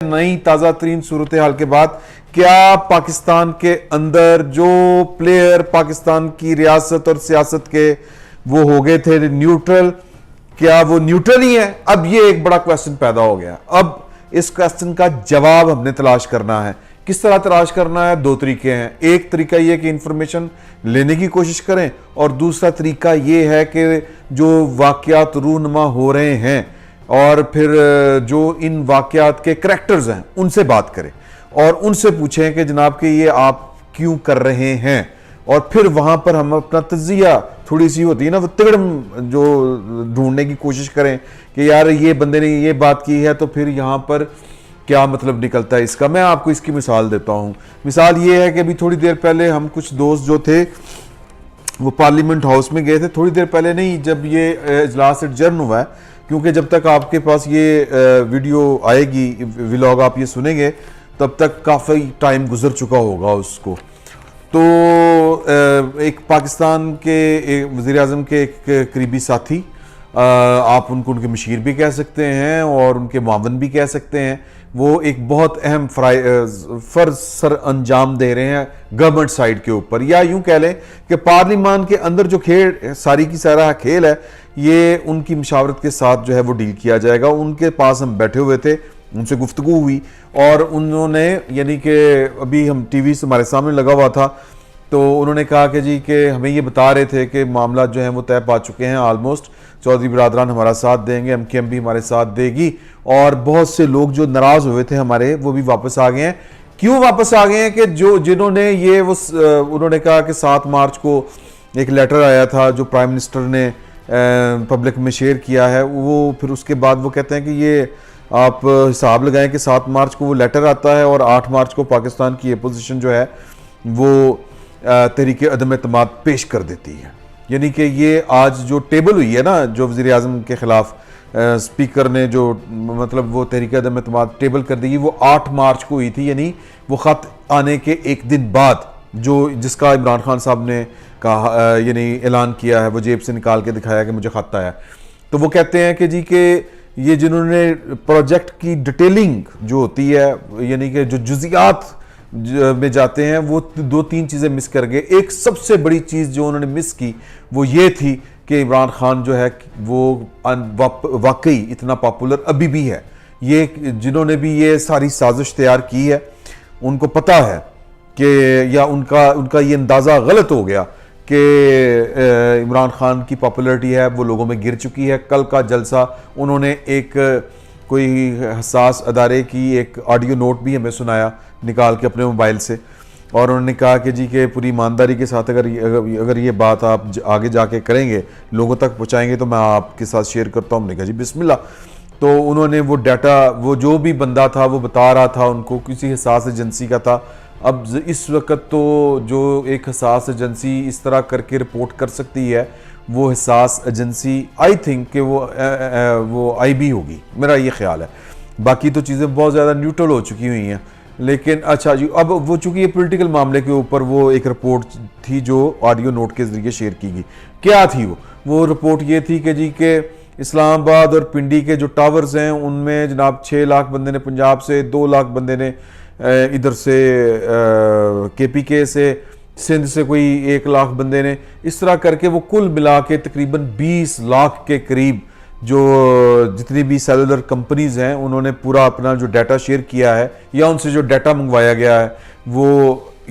नई ताजा तरीन सूरत हाल के बाद क्या पाकिस्तान के अंदर जो प्लेयर पाकिस्तान की रियासत और सियासत के वो हो गए थे न्यूट्रल, क्या वो न्यूट्रल ही है? अब ये एक बड़ा क्वेश्चन पैदा हो गया। अब इस क्वेश्चन का जवाब हमने तलाश करना है। किस तरह तलाश करना है? दो तरीके हैं। एक तरीका यह कि इंफॉर्मेशन लेने की कोशिश करें और दूसरा तरीका यह है कि जो वाकयात रूनुमा हो रहे हैं और फिर जो इन वाकयात के करैक्टर्स हैं उनसे बात करें और उनसे पूछें कि जनाब कि ये आप क्यों कर रहे हैं, और फिर वहां पर हम अपना तजिया, थोड़ी सी होती है ना वो तिगड़म, जो ढूंढने की कोशिश करें कि यार ये बंदे ने ये बात की है तो फिर यहां पर क्या मतलब निकलता है इसका। मैं आपको इसकी मिसाल देता हूं। मिसाल ये है कि अभी थोड़ी देर पहले हम कुछ दोस्त जो थे वो पार्लियामेंट हाउस में गए थे। थोड़ी देर पहले नहीं, जब ये इजलास एडजर्न हुआ है, क्योंकि जब तक आपके पास ये वीडियो आएगी, व्लॉग आप ये सुनेंगे, तब तक काफ़ी टाइम गुजर चुका होगा उसको। तो एक पाकिस्तान के वज़ीर आज़म के एक करीबी साथी, आप उनको उनके मशीर भी कह सकते हैं और उनके मावन भी कह सकते हैं, वो एक बहुत अहम फ़र्ज सर अंजाम दे रहे हैं गवर्नमेंट साइड के ऊपर, या यूं कह लें कि पार्लियामान के अंदर जो खेल सारी की सारा खेल है ये उनकी मशावरत के साथ जो है वो डील किया जाएगा। उनके पास हम बैठे हुए थे, उनसे गुफ्तगू हुई और उन्होंने, यानी कि अभी हम टीवी से हमारे सामने लगा हुआ था, तो उन्होंने कहा कि जी कि हमें ये बता रहे थे कि मामला जो है वो तय पा चुके हैं ऑलमोस्ट, चौधरी बिरादरान हमारा साथ देंगे, MKM भी हमारे साथ देगी, और बहुत से लोग जो नाराज़ हुए थे हमारे वो भी वापस आ गए हैं। क्यों वापस आ गए हैं? कि जो जिन्होंने ये वो उन्होंने कहा कि 7 मार्च को एक लेटर आया था जो प्राइम मिनिस्टर ने पब्लिक में शेयर किया है, वो फिर उसके बाद वो कहते हैं कि ये आप हिसाब लगाएं कि 7 मार्च को वो लेटर आता है और 8 मार्च को पाकिस्तान की अपोजिशन जो है वो तहरीक अदम एतमाद पेश कर देती है। यानी कि ये आज जो टेबल हुई है ना, जो वज़ीर आज़म के ख़िलाफ़ स्पीकर ने जो मतलब वो तहरीक अदम एतमाद टेबल कर दी, वो 8 मार्च को हुई थी, यानी वो ख़त आने के एक दिन बाद, जो जिसका इमरान खान साहब ने कहा, यानी ऐलान किया है, वो जेब से निकाल के दिखाया कि मुझे खत आया। तो वो कहते हैं कि जी के ये जिन्होंने प्रोजेक्ट की डिटेलिंग जो होती है, यानी कि जो जुजियात में जाते हैं, वो 2-3 चीज़ें मिस कर गए। एक सबसे बड़ी चीज़ जो उन्होंने मिस की वो ये थी कि इमरान खान जो है वो वाकई इतना पॉपुलर अभी भी है। ये जिन्होंने भी ये सारी साजिश तैयार की है उनको पता है कि, या उनका ये अंदाज़ा गलत हो गया कि इमरान खान की पॉपुलैरिटी है वो लोगों में गिर चुकी है। कल का जलसा उन्होंने एक कोई हसास अदारे की एक ऑडियो नोट भी हमें सुनाया निकाल के अपने मोबाइल से, और उन्होंने कहा कि जी के पूरी ईमानदारी के साथ अगर ये बात आप आगे जाके करेंगे, लोगों तक पहुँचाएंगे, तो मैं आपके साथ शेयर करता हूँ। हमने कहा जी बिस्मिल्लाह। तो उन्होंने वो डाटा, वो जो भी बंदा था वो बता रहा था उनको किसी हसास एजेंसी का था। अब इस वक्त तो जो एक हसास एजेंसी इस तरह करके रिपोर्ट कर सकती है, वो हसास एजेंसी आई थिंक कि वो IB होगी, मेरा ये ख्याल है। बाकी तो चीज़ें बहुत ज़्यादा न्यूट्रल हो चुकी हुई हैं। लेकिन अच्छा जी, अब वो चूँकि ये पॉलिटिकल मामले के ऊपर वो एक रिपोर्ट थी जो ऑडियो नोट के ज़रिए शेयर की गई। क्या थी वो रिपोर्ट ये थी कि जी के इस्लामाबाद और पिंडी के जो टावर्स हैं उनमें जनाब 6 लाख बंदे ने पंजाब से, 2 लाख बंदे ने इधर से KPK से, सिंध से कोई 1 लाख बंदे ने, इस तरह करके वो कुल मिला के तकरीबन 20 लाख के करीब जो जितनी भी सेलुलर कंपनीज हैं उन्होंने पूरा अपना जो डाटा शेयर किया है या उनसे जो डाटा मंगवाया गया है वो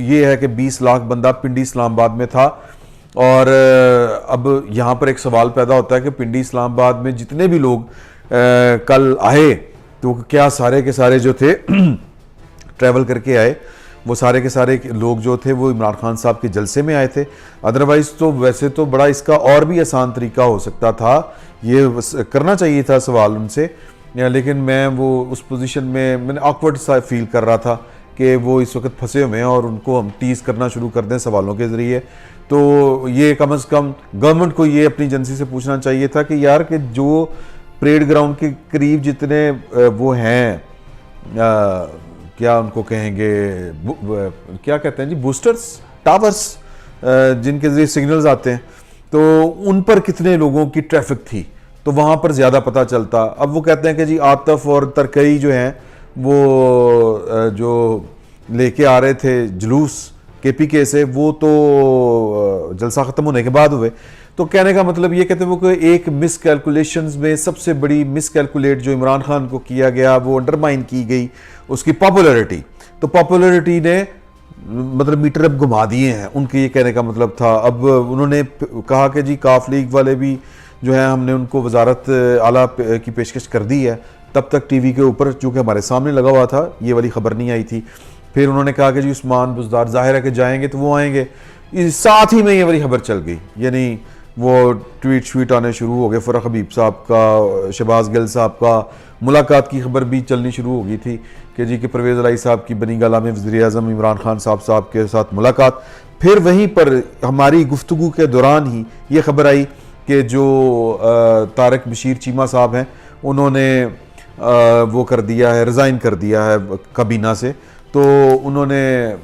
ये है कि 20 लाख बंदा पिंडी इस्लामाबाद में था। और अब यहाँ पर एक सवाल पैदा होता है कि पिंडी इस्लामाबाद में जितने भी लोग कल आए, तो क्या सारे के सारे जो थे ट्रैवल करके आए, वो सारे के सारे लोग जो थे वो इमरान खान साहब के जलसे में आए थे? अदरवाइज़ तो वैसे तो बड़ा इसका और भी आसान तरीका हो सकता था, ये करना चाहिए था सवाल उनसे, लेकिन मैं वो उस पोजीशन में मैंने ऑकवर्ड सा फील कर रहा था कि वो इस वक्त फंसे हुए हैं और उनको हम टीज़ करना शुरू कर दें सवालों के ज़रिए। तो ये कम से कम गवर्नमेंट को ये अपनी एजेंसी से पूछना चाहिए था कि यार कि जो परेड ग्राउंड के करीब जितने वो हैं, क्या उनको कहेंगे, क्या कहते हैं जी, बूस्टर्स, टावर्स, जिनके ज़रिए सिग्नल्स आते हैं, तो उन पर कितने लोगों की ट्रैफिक थी, तो वहाँ पर ज़्यादा पता चलता। अब वो कहते हैं कि जी आतफ और तरकई जो हैं वो जो लेके आ रहे थे जुलूस केपीके से, वो तो जलसा ख़त्म होने के बाद हुए। तो कहने का मतलब ये कहते वो कि एक मिस कैलकुलेशंस में सबसे बड़ी मिस कैलकुलेट जो इमरान खान को किया गया, वो अंडरमाइन की गई उसकी पॉपुलैरिटी। तो पॉपुलैरिटी ने मतलब मीटर अब घुमा दिए हैं, उनके ये कहने का मतलब था। अब उन्होंने कहा कि जी काफ लीग वाले भी जो है हमने उनको वजारत आला की पेशकश कर दी है। तब तक टीवी के ऊपर चूँकि हमारे सामने लगा हुआ था, ये वाली खबर नहीं आई थी। फिर उन्होंने कहा कि जी उस्मान बुज़दार ज़ाहिर है कि जाएंगे तो वो आएंगे, साथ ही में ये वाली खबर चल गई। यानी वो ट्वीट श्वीट आने शुरू हो गए, फ़रख हबीब साहब का, शहबाज गिल साहब का मुलाकात की खबर भी चलनी शुरू हो गई थी कि जी कि परवेज़ इलाही साहब की बनी गाला में वज़ीर-ए-आज़म इमरान खान साहब के साथ मुलाकात। फिर वहीं पर हमारी गुफ्तगू के दौरान ही ये खबर आई कि जो तारिक बशीर चीमा साहब हैं, उन्होंने वो कर दिया है, रिज़ाइन कर दिया है काबीना से। तो उन्होंने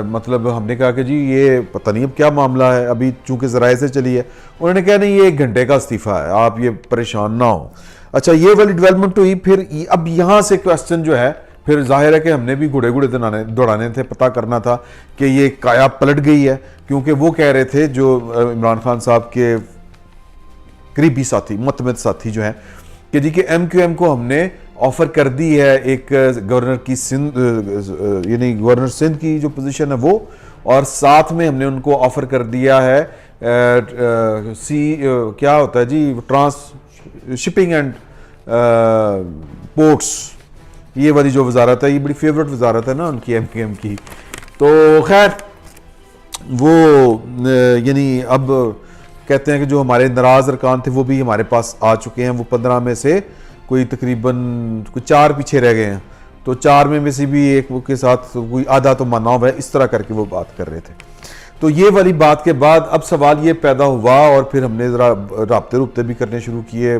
मतलब हमने कहा कि जी ये पता नहीं अब क्या मामला है, अभी चूंकि ज़राए से चली है। उन्होंने कहा नहीं, ये 1 घंटे का इस्तीफ़ा है, आप ये परेशान ना हो। अच्छा, ये वाली डेवलपमेंट हुई। फिर अब यहाँ से क्वेश्चन जो है, फिर जाहिर है कि हमने भी घोड़े दौड़ाने थे, पता करना था कि ये काया पलट गई है। क्योंकि वो कह रहे थे जो इमरान खान साहब के करीबी साथी, मुतमद साथी जो हैं, कि जी कि MQM को हमने ऑफ़र कर दी है एक गवर्नर की सिंध, यानी गवर्नर सिंध की जो पोजीशन है वो, और साथ में हमने उनको ऑफ़र कर दिया है क्या होता है जी, ट्रांस शिपिंग एंड पोर्ट्स, ये वाली जो वजारत है, ये बड़ी फेवरेट वजारत है ना उनकी MQM की। तो खैर वो यानी अब कहते हैं कि जो हमारे नाराज़ अरकान थे वो भी हमारे पास आ चुके हैं। वो 15 में से कोई तकरीबन 4 पीछे रह गए हैं। तो 4 में से भी एक के साथ कोई आधा तो माना हुआ है, इस तरह करके वो बात कर रहे थे। तो ये वाली बात के बाद अब सवाल ये पैदा हुआ, और फिर हमने ज़रा राब्ते भी करने शुरू किए।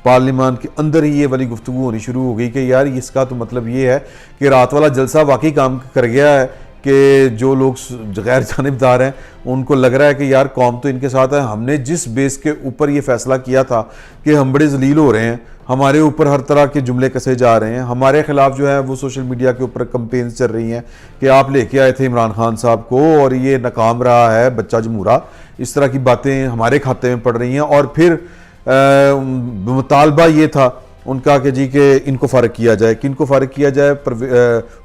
पार्लियामान के अंदर ही ये वाली गुफ्तगू होनी शुरू हो गई कि यार इसका तो मतलब ये है कि रात वाला जलसा वाकई काम कर गया है, कि जो लोग गैर जानिबदार हैं उनको लग रहा है कि यार कौम तो इनके साथ है। हमने जिस बेस के ऊपर ये फैसला किया था कि हम बड़े जलील हो रहे हैं, हमारे ऊपर हर तरह के जुमले कसे जा रहे हैं, हमारे खिलाफ जो है वो सोशल मीडिया के ऊपर कंपेन चल रही हैं कि आप लेके आए थे इमरान खान साहब को और ये नाकाम रहा है, बच्चा जमूरा, इस तरह की बातें हमारे खाते में पड़ रही हैं। और फिर मुतालबा ये था उनका कि जी कि इनको फ़ारिग किया जाए। किनको फ़ारिग किया जाए?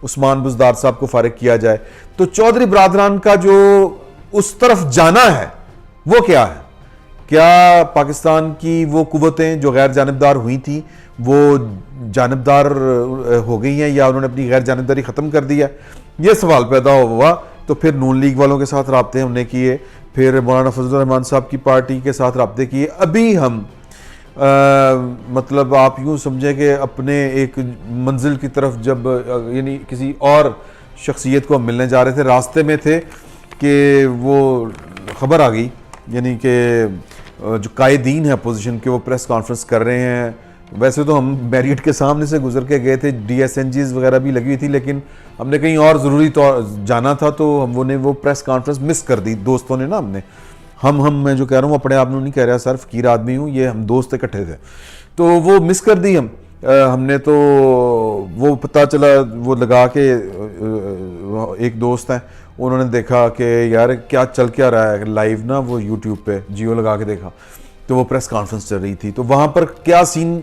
उस्मान बुज़दार साहब को फ़ारिग किया जाए। तो चौधरी बरादरान का जो उस तरफ जाना है वो क्या है? क्या पाकिस्तान की वो कुव्वतें जो गैर जानिबदार हुई थी वो जानिबदार हो गई हैं, या उन्होंने अपनी गैर जानिबदारी ख़त्म कर दी है? ये सवाल पैदा हुआ। तो फिर नून लीग वालों के साथ राब्ते हमने किए, फिर मौलाना फजल रहमान साहब की पार्टी के साथ राब्ते किए। अभी हम मतलब आप यूँ समझें कि अपने एक मंजिल की तरफ जब यानी किसी और शख्सियत को हम मिलने जा रहे थे, रास्ते में थे कि वो ख़बर आ गई, यानी कि जो कायदीन है अपोजिशन के वो प्रेस कॉन्फ्रेंस कर रहे हैं। वैसे तो हम बैरियड के सामने से गुजर के गए थे, DSNGs वगैरह भी लगी हुई थी, लेकिन हमने कहीं और ज़रूरी तौर जाना था, तो हमने वो प्रेस कॉन्फ्रेंस मिस कर दी दोस्तों ने ना। मैं जो कह रहा हूँ अपने आप में नहीं कह रहा, सर फकीर आदमी हूँ, ये हम दोस्त इकट्ठे थे, तो वो मिस कर दी हमने। तो वो पता चला, वो लगा के एक दोस्त हैं, उन्होंने देखा कि यार क्या चल क्या रहा है लाइव ना, वो यूट्यूब पे जियो लगा के देखा, तो वो प्रेस कॉन्फ्रेंस चल रही थी। तो वहाँ पर क्या सीन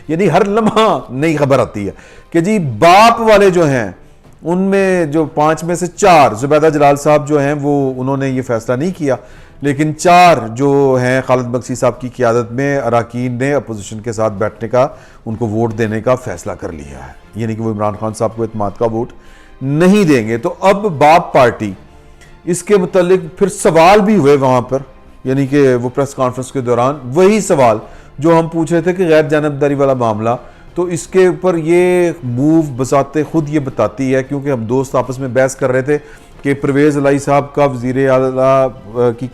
यानी हर लम्हा नई खबर आती है कि जी बाप वाले जो हैं उनमें जो 5 में से 4 जुबैदा जलाल साहब जो हैं वो उन्होंने ये फैसला नहीं किया, लेकिन 4 जो हैं खालिद बख्शी साहब की क़ियादत में अरकान ने अपोजिशन के साथ बैठने का, उनको वोट देने का फैसला कर लिया है, यानी कि वो इमरान खान साहब को इत्मीनान का वोट नहीं देंगे। तो अब बाप पार्टी, इसके मुतालिक फिर सवाल भी हुए वहाँ पर, यानी कि वो प्रेस कॉन्फ्रेंस के दौरान वही सवाल जो हम पूछ रहे थे कि गैर जानिबदारी वाला मामला। तो इसके ऊपर ये मूव बसाते खुद ये बताती है, क्योंकि हम दोस्त आपस में बहस कर रहे थे कि परवेज़ इलाही साहब का वज़ीर आला की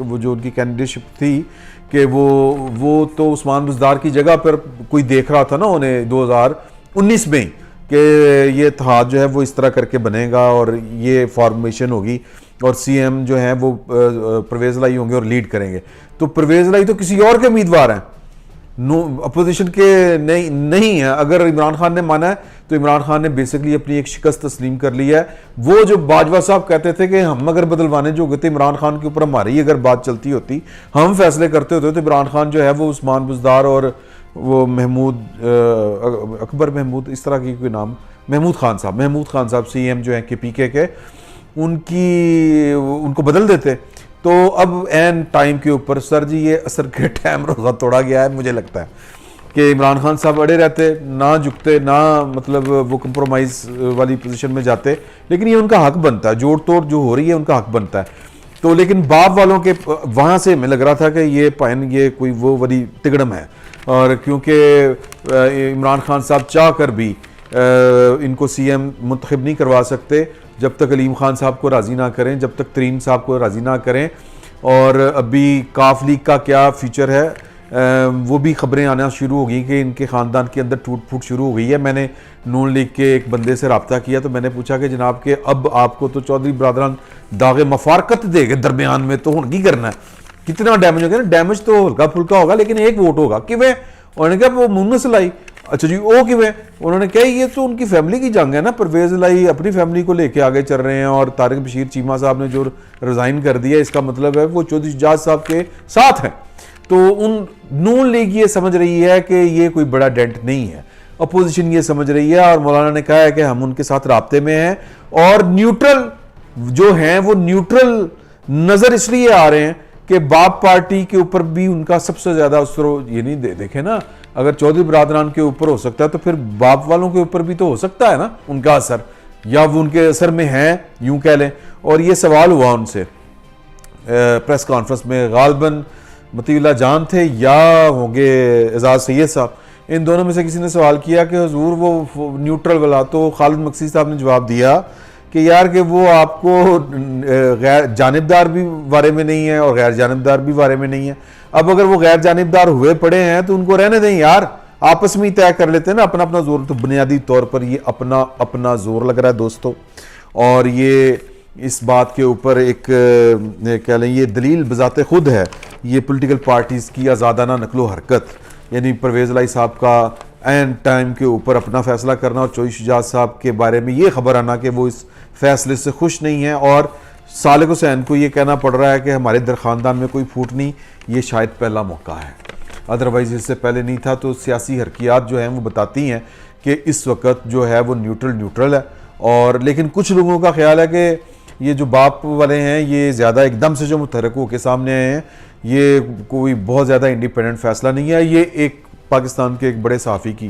वो जो उनकी कैंडिडेटशिप थी कि वो तो उस्मान बुज़दार की जगह पर कोई देख रहा था ना उन्हें 2019 में कि ये इत्तेहाद जो है वो इस तरह करके बनेगा और ये फॉर्मेशन होगी और CM जो है वो परवेज़ इलाही होंगे और लीड करेंगे। तो परवेज़ इलाही तो किसी और के उम्मीदवार हैं, अपोजिशन के नहीं है। अगर इमरान खान ने माना है तो इमरान खान ने बेसिकली अपनी एक शिकस्त तस्लीम कर ली है। वो जो बाजवा साहब कहते थे कि हम अगर बदलवाने जो होते इमरान खान के ऊपर हमारी अगर बात चलती होती, हम फैसले करते होते, तो इमरान खान जो है वो उस्मान बुज़दार और वो महमूद अकबर महमूद इस तरह की कोई नाम, महमूद खान साहब CM जो है के PK के, उनको बदल देते। तो अब एन टाइम के ऊपर सर जी ये असर के टाइम रोज़ा तोड़ा गया है। मुझे लगता है कि इमरान खान साहब अड़े रहते, ना झुकते, ना मतलब वो कंप्रोमाइज़ वाली पोजीशन में जाते, लेकिन ये उनका हक बनता है, जोड़ तोड़ जो हो रही है उनका हक बनता है। तो लेकिन बाप वालों के वहाँ से हमें लग रहा था कि ये कोई वो वाली तिगड़म है, और क्योंकि इमरान खान साहब चाह कर भी इनको CM मुंतखब नहीं करवा सकते जब तक अलीम खान साहब को राज़ी ना करें, जब तक तरीन साहब को राज़ी ना करें। और अभी काफ लीग का क्या फ्यूचर है वो भी खबरें आना शुरू हो गई कि इनके ख़ानदान के अंदर टूट फूट शुरू हो गई है। मैंने नून लीग के एक बंदे से रब्ता किया तो मैंने पूछा कि जनाब के अब आपको तो चौधरी बरादरान दागे मफारकत देगा दरमियान में, तो हुन की करना है, कितना डैमेज हो गया ना? डैमेज तो हल्का फुल्का होगा लेकिन एक वोट होगा किवें? उन्होंने कहा वो मुन्नस लाई। अच्छा जी वो किवें? उन्होंने कहा ये तो उनकी फैमिली की जंग है ना, परवेज लाई अपनी फैमिली को लेके आगे चल रहे हैं और तारिक बशीर चीमा साहब ने जो रिजाइन कर दिया, इसका मतलब है वो चौधरी शुजात साहब के साथ हैं। तो उन नून लीग ये समझ रही है कि ये कोई बड़ा डेंट नहीं है, अपोजिशन ये समझ रही है, और मौलाना ने कहा है कि हम उनके साथ राब्ते में हैं, और न्यूट्रल जो हैं वो न्यूट्रल नजर इसलिए आ रहे हैं कि बाप पार्टी के ऊपर भी उनका सबसे ज्यादा असर ये नहीं देखे ना, अगर चौधरी बरादरान के ऊपर हो सकता है तो फिर बाप वालों के ऊपर भी तो हो सकता है ना उनका असर, या वो उनके असर में है यूं कह लें। और ये सवाल हुआ उनसे प्रेस कॉन्फ्रेंस में, गालिबन मतीउल्लाह जान थे या होंगे एजाज सैयद साहब, इन दोनों में से किसी ने सवाल किया कि हुजूर वो न्यूट्रल वाला, तो खालिद मकसी साहब ने जवाब दिया कि यार कि वो आपको गैर जानिबदार भी बारे में नहीं है और गैर जानिबदार भी बारे में नहीं है। अब अगर वो गैर जानिबदार हुए पड़े हैं तो उनको रहने दें यार, आपस में ही तय कर लेते हैं ना अपना अपना जोर। तो बुनियादी तौर पर ये अपना अपना जोर लग रहा है दोस्तों, और ये इस बात के ऊपर एक कह लें ये दलील बजाते खुद है ये पॉलिटिकल पार्टीज़ की आज़ादाना नकलो हरकत, यानी परवेज़ लाई साहब का एन टाइम के ऊपर अपना फैसला करना और चौधरी शुजात साहब के बारे में ये खबर आना कि वो इस फैसले से खुश नहीं है, और सालिक हुसैन को ये कहना पड़ रहा है कि हमारे दर ख़ानदान में कोई फूट नहीं, ये शायद पहला मौका है, अदरवाइज़ इससे पहले नहीं था। तो सियासी हरकियात जो हैं वो बताती हैं कि इस वक्त जो है वो न्यूट्रल है। और लेकिन कुछ लोगों का ख्याल है कि ये जो बाप वाले हैं ये ज़्यादा एकदम से जो मुतहरक होकर सामने आए हैं, ये कोई बहुत ज़्यादा इंडिपेंडेंट फैसला नहीं है, ये एक पाकिस्तान के एक बड़े सहाफ़ी की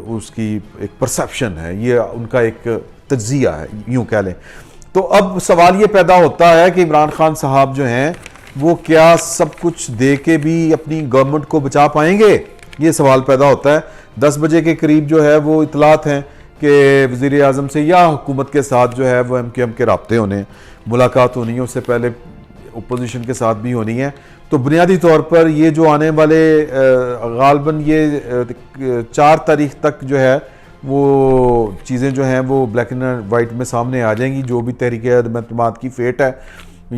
उसकी एक परसेप्शन है, ये उनका एक तज्जिया है यूँ कह लें। तो अब सवाल ये पैदा होता है कि इमरान खान साहब जो हैं वो क्या सब कुछ दे के भी अपनी गवर्नमेंट को बचा पाएंगे, ये सवाल पैदा होता है। 10 बजे के करीब जो है वो इतलात हैं कि वज़ीर आज़म से या हुकूमत के साथ जो है वो MKM के राब्ते होने, मुलाकात होनी है, उससे पहले अपोजिशन के साथ भी होनी है। तो बुनियादी तौर पर ये जो आने वाले गालिबन ये 4 तारीख तक जो है वो चीज़ें जो हैं वो ब्लैक एंड वाइट में सामने आ जाएंगी। जो भी तहरीक अदम की फ़ेट है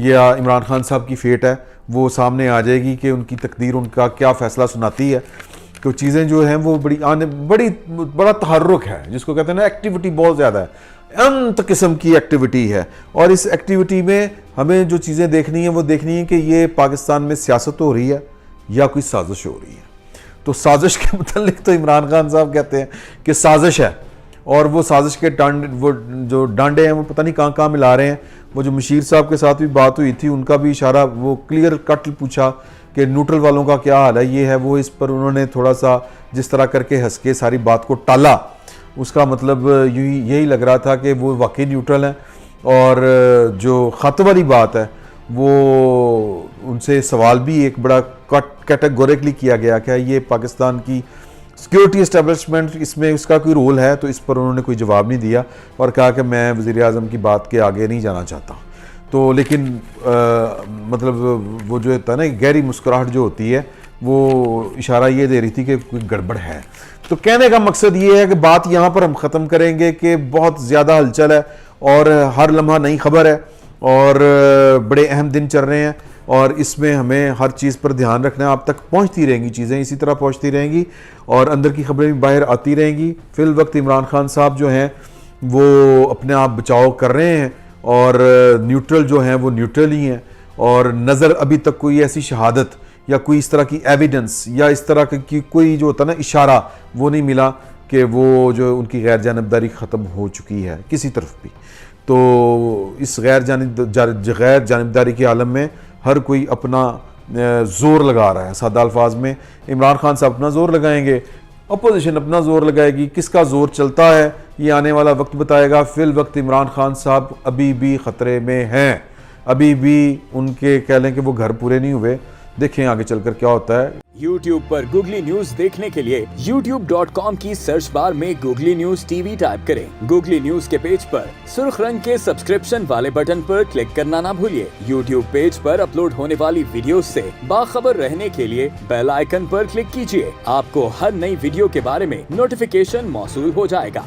या इमरान खान साहब की फ़ेट है वो सामने आ जाएगी कि उनकी तकदीर उनका क्या फ़ैसला सुनाती है। तो चीज़ें जो हैं वो बड़ा तहर्रुक है, जिसको कहते हैं ना, एक्टिविटी बहुत ज़्यादा है, अंत किस्म की एक्टिविटी है। और इस एक्टिविटी में हमें जो चीज़ें देखनी है वो देखनी है कि ये पाकिस्तान में सियासत हो रही है या कोई साजिश हो रही है। तो साजिश के मुतालिक तो इमरान खान साहब कहते हैं कि साजिश है, और वो साजिश के वो जो डांडे हैं वो पता नहीं कहाँ मिला रहे हैं। वो जो मशीर साहब के साथ भी बात हुई थी उनका भी इशारा, वो क्लियर कट पूछा कि न्यूट्रल वालों का क्या हाल है, ये है वो, इस पर उन्होंने थोड़ा सा जिस तरह करके हंस के सारी बात को टाला, उसका मतलब यही लग रहा था कि वो वाकई न्यूट्रल हैं। और जो ख़त वाली बात है वो उनसे सवाल भी एक बड़ा कैटेगोरिकली किया गया कि ये पाकिस्तान की सिक्योरिटी इस्टेब्लिशमेंट इसमें इसका कोई रोल है, तो इस पर उन्होंने कोई जवाब नहीं दिया और कहा कि मैं वज़ीर आज़म की बात के आगे नहीं जाना चाहता। तो लेकिन मतलब वो जो होता है ना, गहरी मुस्कुराहट जो होती है वो इशारा ये दे रही थी कि कोई गड़बड़ है। तो कहने का मकसद ये है कि बात यहाँ पर हम ख़त्म करेंगे कि बहुत ज़्यादा हलचल है और हर लम्हा नई खबर है, और बड़े अहम दिन चल रहे हैं और इसमें हमें हर चीज़ पर ध्यान रखना है। आप तक पहुंचती रहेंगी चीज़ें, इसी तरह पहुंचती रहेंगी और अंदर की खबरें भी बाहर आती रहेंगी। फिल वक्त इमरान खान साहब जो हैं वो अपने आप बचाव कर रहे हैं और न्यूट्रल जो हैं वो न्यूट्रल ही हैं और नज़र अभी तक कोई ऐसी शहादत या कोई इस तरह की एविडेंस या इस तरह की कोई जो होता है ना इशारा वो नहीं मिला कि वो जो उनकी गैर जानबदारी ख़त्म हो चुकी है किसी तरफ भी। तो इस गैर जानबदारी के आलम में हर कोई अपना ज़ोर लगा रहा है। सादा अल्फाज में इमरान खान साहब अपना ज़ोर लगाएंगे, अपोजिशन अपना ज़ोर लगाएगी। किसका ज़ोर चलता है ये आने वाला वक्त बताएगा। फिल वक्त इमरान खान साहब अभी भी ख़तरे में हैं, अभी भी उनके कह लें कि वो घर पूरे नहीं हुए। देखें आगे चलकर क्या होता है। YouTube पर गूगली न्यूज देखने के लिए youtube.com की सर्च बार में गूगली न्यूज टीवी टाइप करें। गूगली न्यूज के पेज पर सुर्ख रंग के सब्सक्रिप्शन वाले बटन पर क्लिक करना ना भूलिए। YouTube पेज पर अपलोड होने वाली वीडियोस से बाखबर रहने के लिए बेल आइकन पर क्लिक कीजिए। आपको हर नई वीडियो के बारे में नोटिफिकेशन मौसूल हो जाएगा।